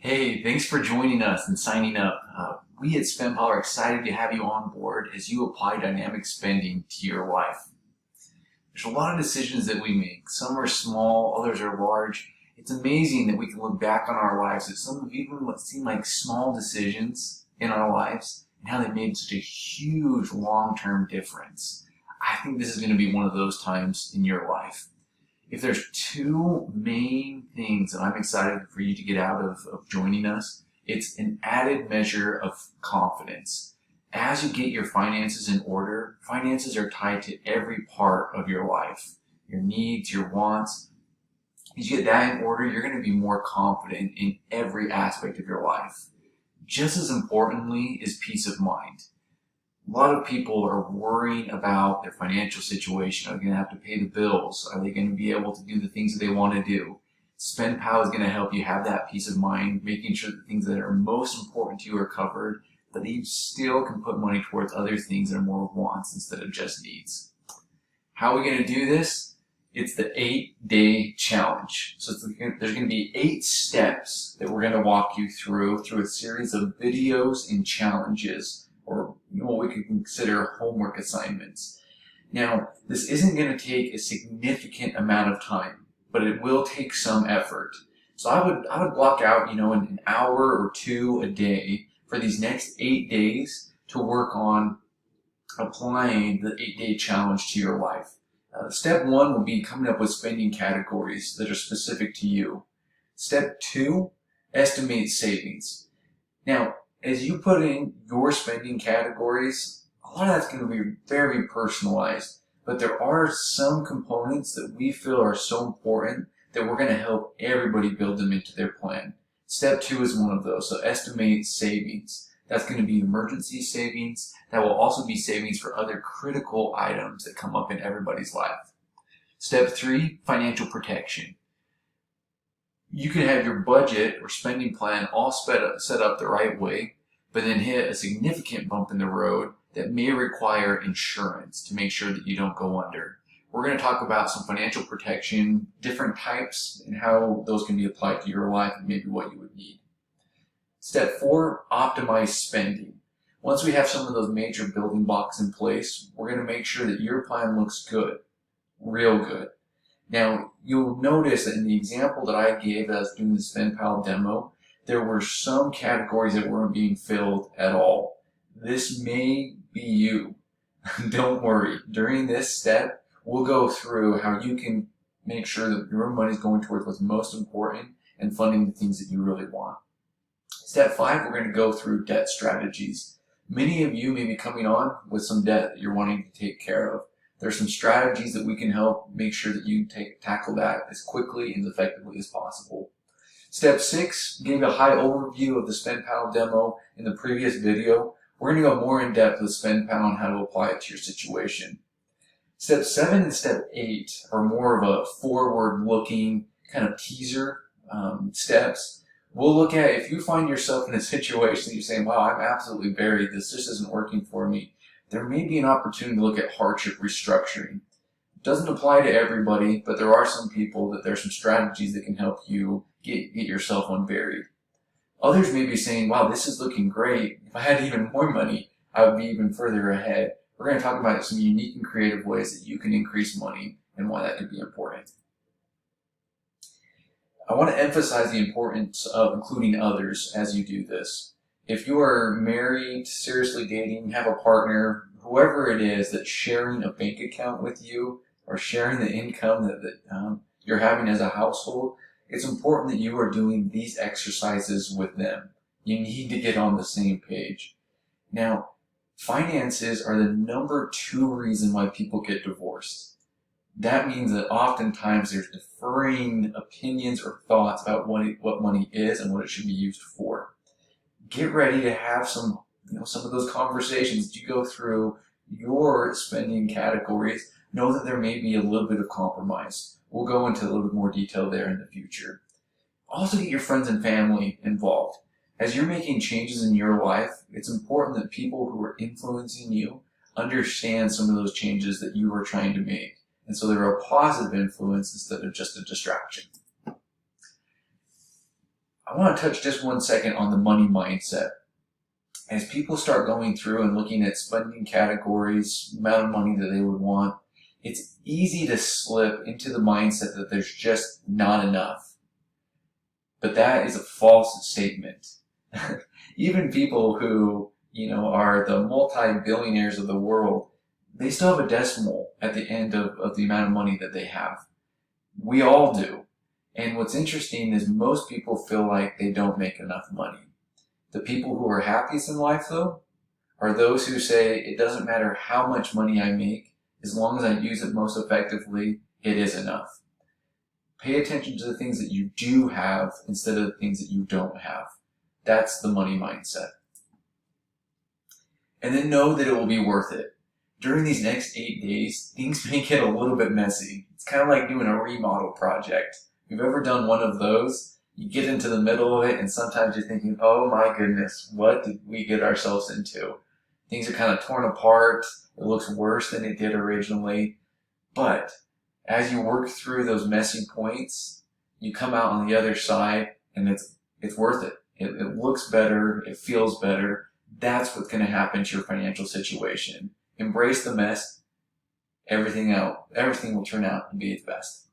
Hey, thanks for joining us and signing up. We at SpendPal are excited to have you on board as you apply dynamic spending to your life. There's a lot of decisions that we make. Some are small, others are large. It's amazing that we can look back on our lives at some of even what seem like small decisions in our lives and how they made such a huge long-term difference. I think this is going to be one of those times in your life. If there's two main things that I'm excited for you to get out of joining us, it's an added measure of confidence. As you get your finances in order, finances are tied to every part of your life, your needs, your wants. As you get that in order, you're going to be more confident in every aspect of your life. Just as importantly is peace of mind. A lot of people are worrying about their financial situation. Are they going to have to pay the bills? Are they going to be able to do the things that they want to do? SpendPal is going to help you have that peace of mind, making sure that things that are most important to you are covered, but that you still can put money towards other things that are more wants instead of just needs. How are we going to do this? It's the 8-day challenge. So there's going to be 8 steps that we're going to walk you through a series of videos and challenges, or what we could consider homework assignments. Now, this isn't going to take a significant amount of time, but it will take some effort. So I would block out, an hour or two a day for these next 8 days to work on applying the 8-day challenge to your life. Step 1 will be coming up with spending categories that are specific to you. Step 2, estimate savings. Now, as you put in your spending categories, a lot of that's going to be very personalized, but there are some components that we feel are so important that we're going to help everybody build them into their plan. Step 2 is one of those, so estimate savings. That's going to be emergency savings. That will also be savings for other critical items that come up in everybody's life. Step 3, financial protection. You can have your budget or spending plan all set up the right way, but then hit a significant bump in the road that may require insurance to make sure that you don't go under. We're going to talk about some financial protection, different types, and how those can be applied to your life and maybe what you would need. Step 4, optimize spending. Once we have some of those major building blocks in place, we're going to make sure that your plan looks good, real good. Now, you'll notice that in the example that I gave as doing the SpendPal demo, there were some categories that weren't being filled at all. This may be you. Don't worry. During this step, we'll go through how you can make sure that your money is going towards what's most important and funding the things that you really want. Step 5, we're going to go through debt strategies. Many of you may be coming on with some debt that you're wanting to take care of. There's some strategies that we can help make sure that you tackle that as quickly and effectively as possible. Step 6, gave a high overview of the SpendPal demo in the previous video. We're going to go more in depth with SpendPal and how to apply it to your situation. Step 7 and Step 8 are more of a forward-looking kind of teaser steps. We'll look at if you find yourself in a situation that you're saying, wow, I'm absolutely buried, this just isn't working for me. There may be an opportunity to look at hardship restructuring. It doesn't apply to everybody, but there are some people that there's some strategies that can help you get yourself unburied. Others may be saying, wow, this is looking great. If I had even more money, I would be even further ahead. We're going to talk about some unique and creative ways that you can increase money and why that could be important. I want to emphasize the importance of including others as you do this. If you are married, seriously dating, have a partner, whoever it is that's sharing a bank account with you or sharing the income that you're having as a household, it's important that you are doing these exercises with them. You need to get on the same page. Now, finances are the number 2 reason why people get divorced. That means that oftentimes there's differing opinions or thoughts about what money is and what it should be used for. Get ready to have some of those conversations. As you go through your spending categories, know that there may be a little bit of compromise. We'll go into a little bit more detail there in the future. Also get your friends and family involved. As you're making changes in your life, it's important that people who are influencing you understand some of those changes that you are trying to make. And so they're a positive influence instead of just a distraction. I want to touch just 1 second on the money mindset. As people start going through and looking at spending categories, amount of money that they would want, it's easy to slip into the mindset that there's just not enough. But that is a false statement. Even people who, are the multi-billionaires of the world, they still have a decimal at the end of the amount of money that they have. We all do. And what's interesting is most people feel like they don't make enough money. The people who are happiest in life, though, are those who say, it doesn't matter how much money I make, as long as I use it most effectively, it is enough. Pay attention to the things that you do have instead of the things that you don't have. That's the money mindset. And then know that it will be worth it. During these next 8 days, things may get a little bit messy. It's kind of like doing a remodel project. If you've ever done one of those, you get into the middle of it and sometimes you're thinking, oh my goodness, what did we get ourselves into? Things are kind of torn apart. It looks worse than it did originally. But as you work through those messy points, you come out on the other side and it's worth it. It looks better. It feels better. That's what's going to happen to your financial situation. Embrace the mess. Everything will turn out to be its best.